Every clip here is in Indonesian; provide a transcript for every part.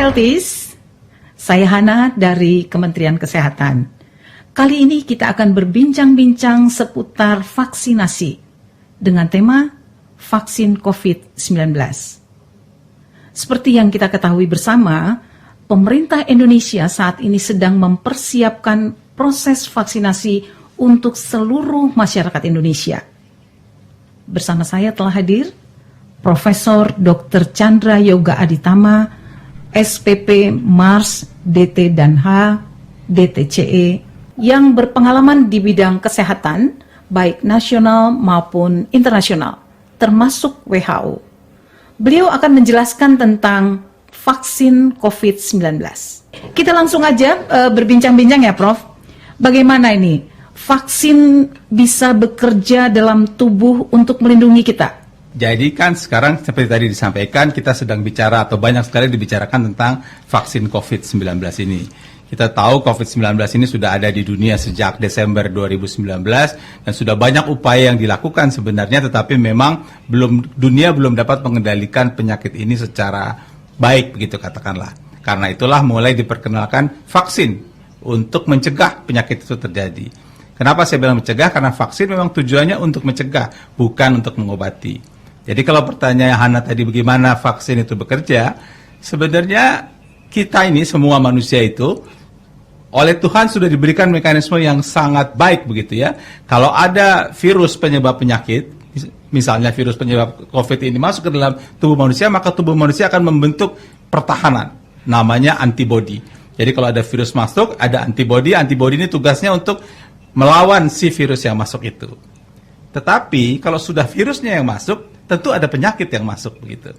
Healthies, saya Hana dari Kementerian Kesehatan. Kali ini kita akan berbincang-bincang seputar vaksinasi dengan tema vaksin COVID-19. Seperti yang kita ketahui bersama, pemerintah Indonesia saat ini sedang mempersiapkan proses vaksinasi untuk seluruh masyarakat Indonesia. Bersama saya telah hadir Profesor Dr. Chandra Yoga Aditama, SPP Mars, DT dan H, DTCE, yang berpengalaman di bidang kesehatan, baik nasional maupun internasional, termasuk WHO. Beliau akan menjelaskan tentang vaksin COVID-19. Kita langsung aja berbincang-bincang ya, Prof. Bagaimana ini vaksin bisa bekerja dalam tubuh untuk melindungi kita? Jadi kan sekarang seperti tadi disampaikan, kita sedang bicara atau banyak sekali dibicarakan tentang vaksin COVID-19 ini. Kita tahu COVID-19 ini sudah ada di dunia sejak Desember 2019 dan sudah banyak upaya yang dilakukan sebenarnya, tetapi memang dunia belum dapat mengendalikan penyakit ini secara baik, begitu katakanlah. Karena itulah mulai diperkenalkan vaksin untuk mencegah penyakit itu terjadi. Kenapa saya bilang mencegah? Karena vaksin memang tujuannya untuk mencegah, bukan untuk mengobati. Jadi kalau pertanyaan Hana tadi bagaimana vaksin itu bekerja, sebenarnya kita ini semua manusia itu oleh Tuhan sudah diberikan mekanisme yang sangat baik begitu ya. Kalau ada virus penyebab penyakit, misalnya virus penyebab COVID ini masuk ke dalam tubuh manusia, maka tubuh manusia akan membentuk pertahanan, namanya antibodi. Jadi kalau ada virus masuk, ada antibodi ini tugasnya untuk melawan si virus yang masuk itu. Tetapi kalau sudah virusnya yang masuk, tentu ada penyakit yang masuk begitu.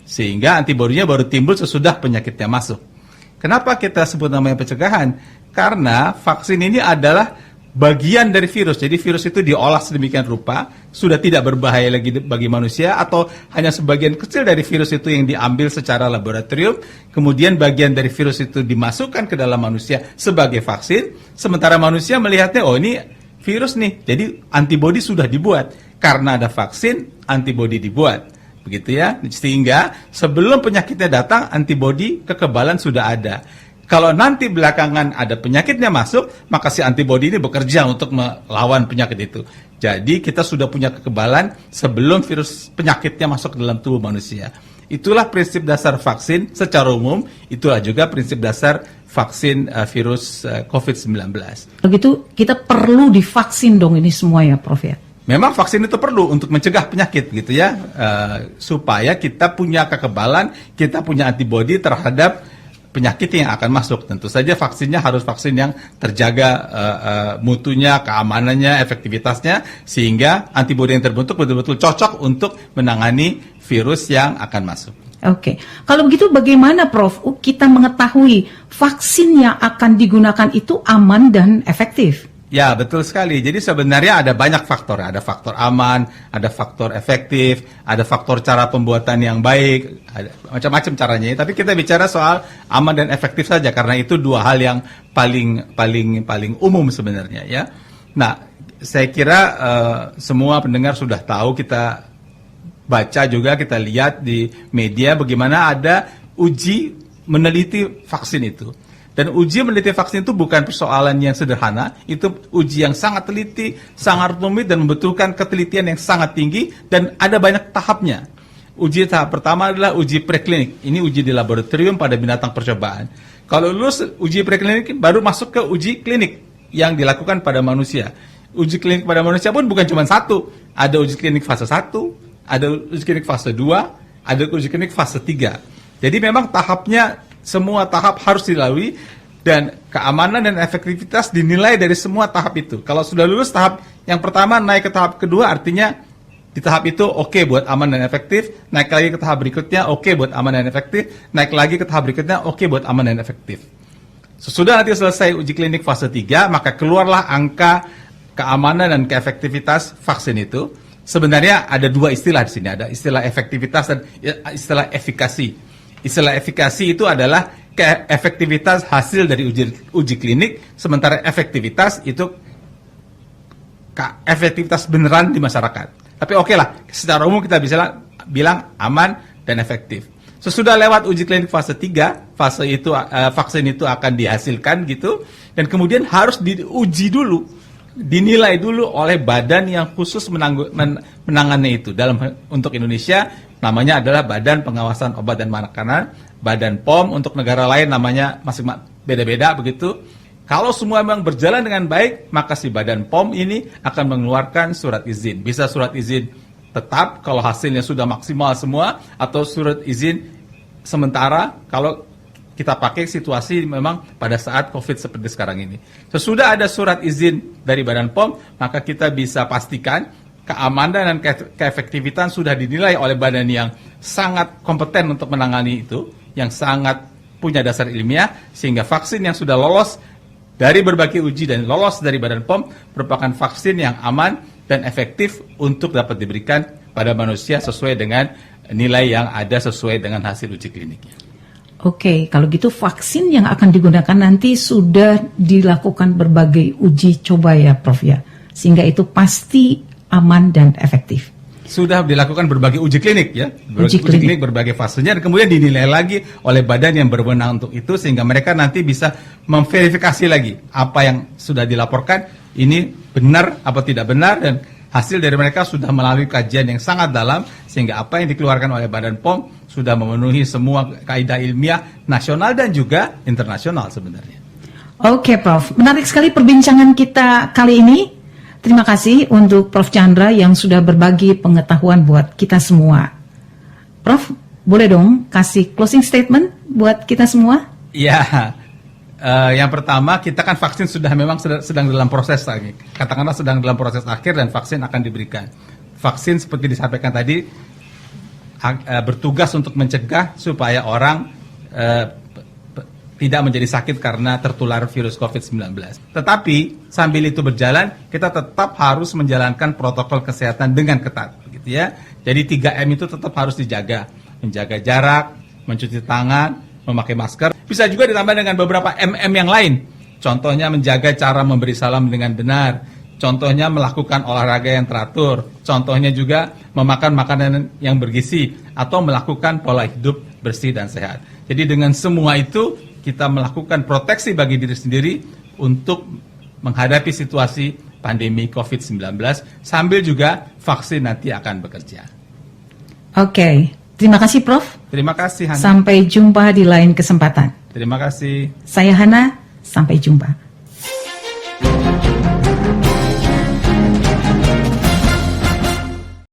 Sehingga antibodinya baru timbul sesudah penyakitnya masuk. Kenapa kita sebut namanya pencegahan? Karena vaksin ini adalah bagian dari virus. Jadi virus itu diolah sedemikian rupa, sudah tidak berbahaya lagi bagi manusia, atau hanya sebagian kecil dari virus itu yang diambil secara laboratorium, kemudian bagian dari virus itu dimasukkan ke dalam manusia sebagai vaksin, sementara manusia melihatnya, oh ini virus nih, jadi antibodi sudah dibuat. Karena ada vaksin, antibodi dibuat. Begitu ya, sehingga sebelum penyakitnya datang, antibodi kekebalan sudah ada. Kalau nanti belakangan ada penyakitnya masuk, maka si antibodi ini bekerja untuk melawan penyakit itu. Jadi kita sudah punya kekebalan sebelum virus penyakitnya masuk ke dalam tubuh manusia. Itulah prinsip dasar vaksin secara umum, itulah juga prinsip dasar vaksin virus COVID-19. Begitu kita perlu divaksin dong ini semua ya, Prof ya? Memang vaksin itu perlu untuk mencegah penyakit gitu ya, supaya kita punya kekebalan, kita punya antibodi terhadap penyakit yang akan masuk. Tentu saja vaksinnya harus vaksin yang terjaga mutunya, keamanannya, efektivitasnya, sehingga antibodi yang terbentuk betul-betul cocok untuk menangani virus yang akan masuk. Oke, kalau begitu bagaimana Prof kita mengetahui vaksin yang akan digunakan itu aman dan efektif? Ya, betul sekali. Jadi sebenarnya ada banyak faktor. Ada faktor aman, ada faktor efektif, ada faktor cara pembuatan yang baik, ada macam-macam caranya. Tapi kita bicara soal aman dan efektif saja, karena itu dua hal yang paling umum sebenarnya ya. Nah, saya kira semua pendengar sudah tahu, kita baca juga, kita lihat di media bagaimana ada uji meneliti vaksin itu. Dan uji meneliti vaksin itu bukan persoalan yang sederhana, itu uji yang sangat teliti, sangat rumit, dan membutuhkan ketelitian yang sangat tinggi, dan ada banyak tahapnya. Uji tahap pertama adalah uji preklinik, ini uji di laboratorium pada binatang percobaan. Kalau lulus uji preklinik, baru masuk ke uji klinik yang dilakukan pada manusia. Uji klinik pada manusia pun bukan cuma satu, ada uji klinik fase 1, ada uji klinik fase 2, ada uji klinik fase 3. Jadi memang tahapnya, semua tahap harus dilalui, dan keamanan dan efektivitas dinilai dari semua tahap itu. Kalau sudah lulus tahap yang pertama, naik ke tahap kedua, artinya di tahap itu oke buat aman dan efektif, naik lagi ke tahap berikutnya oke buat aman dan efektif, naik lagi ke tahap berikutnya oke buat aman dan efektif. Sesudah nanti selesai uji klinik fase 3, maka keluarlah angka keamanan dan keefektivitas vaksin itu. Sebenarnya ada dua istilah di sini, ada istilah efektivitas dan istilah efikasi. Istilah efikasi itu adalah efektivitas hasil dari uji klinik, sementara efektivitas itu efektivitas beneran di masyarakat. Tapi oke lah, secara umum kita bisa bilang aman dan efektif. Sesudah lewat uji klinik fase 3, fase itu vaksin itu akan dihasilkan gitu, dan kemudian harus diuji dulu, dinilai dulu oleh badan yang khusus menangannya itu. Untuk Indonesia namanya adalah Badan Pengawasan Obat dan Makanan, Badan POM. Untuk negara lain namanya masih beda-beda begitu. Kalau semua memang berjalan dengan baik, maka si Badan POM ini akan mengeluarkan surat izin. Bisa surat izin tetap kalau hasilnya sudah maksimal semua, atau surat izin sementara kalau kita pakai situasi memang pada saat COVID seperti sekarang ini. Sesudah ada surat izin dari Badan POM, maka kita bisa pastikan keamanan dan keefektivitasan sudah dinilai oleh badan yang sangat kompeten untuk menangani itu, yang sangat punya dasar ilmiah, sehingga vaksin yang sudah lolos dari berbagai uji dan lolos dari Badan POM merupakan vaksin yang aman dan efektif untuk dapat diberikan pada manusia sesuai dengan nilai yang ada sesuai dengan hasil uji kliniknya. Oke, kalau gitu vaksin yang akan digunakan nanti sudah dilakukan berbagai uji coba ya Prof ya, sehingga itu pasti aman dan efektif. Sudah dilakukan berbagai uji klinik ya, uji klinik berbagai fasenya, dan kemudian dinilai lagi oleh badan yang berwenang untuk itu, sehingga mereka nanti bisa memverifikasi lagi apa yang sudah dilaporkan ini benar apa tidak benar, dan hasil dari mereka sudah melalui kajian yang sangat dalam, sehingga apa yang dikeluarkan oleh Badan POM sudah memenuhi semua kaidah ilmiah nasional dan juga internasional sebenarnya. Oke Prof, menarik sekali perbincangan kita kali ini. Terima kasih untuk Prof Chandra yang sudah berbagi pengetahuan buat kita semua. Prof, boleh dong kasih closing statement buat kita semua? Ya, yang pertama kita kan vaksin sudah memang sedang dalam proses lagi. Katakanlah sedang dalam proses akhir dan vaksin akan diberikan. Vaksin seperti disampaikan tadi bertugas untuk mencegah supaya orang tidak menjadi sakit karena tertular virus COVID-19. Tetapi sambil itu berjalan, kita tetap harus menjalankan protokol kesehatan dengan ketat, gitu ya. Jadi 3M itu tetap harus dijaga, menjaga jarak, mencuci tangan, memakai masker. Bisa juga ditambah dengan beberapa MM yang lain. Contohnya menjaga cara memberi salam dengan benar. Contohnya melakukan olahraga yang teratur. Contohnya juga memakan makanan yang bergizi atau melakukan pola hidup bersih dan sehat. Jadi dengan semua itu kita melakukan proteksi bagi diri sendiri untuk menghadapi situasi pandemi COVID-19 sambil juga vaksin nanti akan bekerja. Oke, terima kasih Prof. Terima kasih Hana. Sampai jumpa di lain kesempatan. Terima kasih. Saya Hana, sampai jumpa.